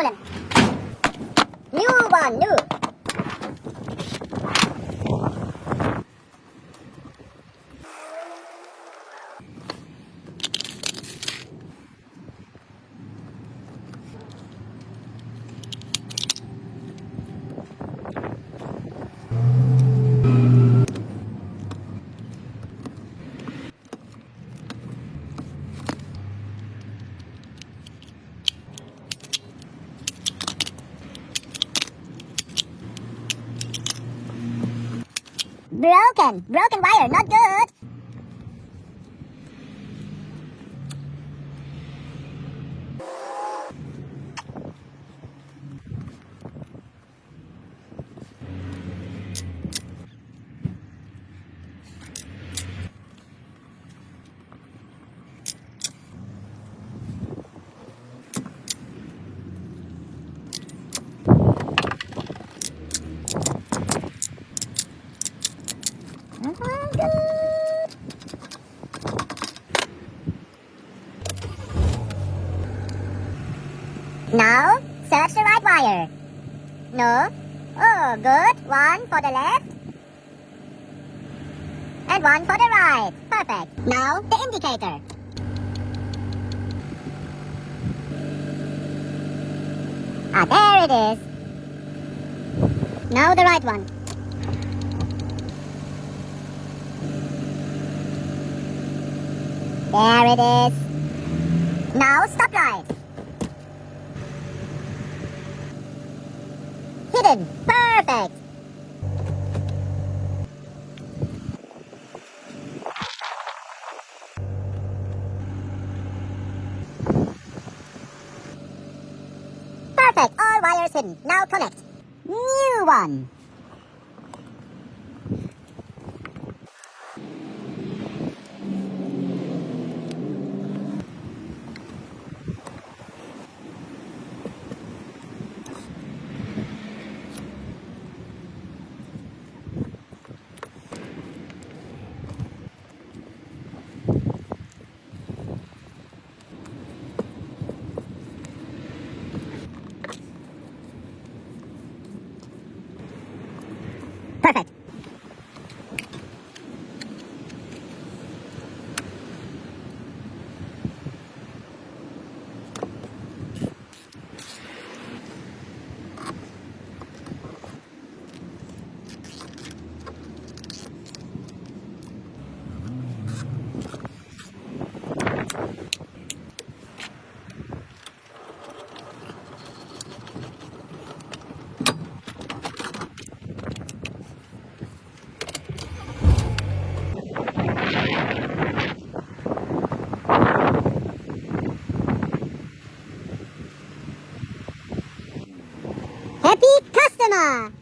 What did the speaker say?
broken. New one, new. Broken wire, not good. Now, search the right wire. No? Oh, good. One for the left. And one for the right. Perfect. Now, the indicator. Ah, there it is. Now the right one. There it is. Now stoplight. Hidden. Perfect. Perfect. All wires hidden. Now connect. New one. Perfect. Happy customer!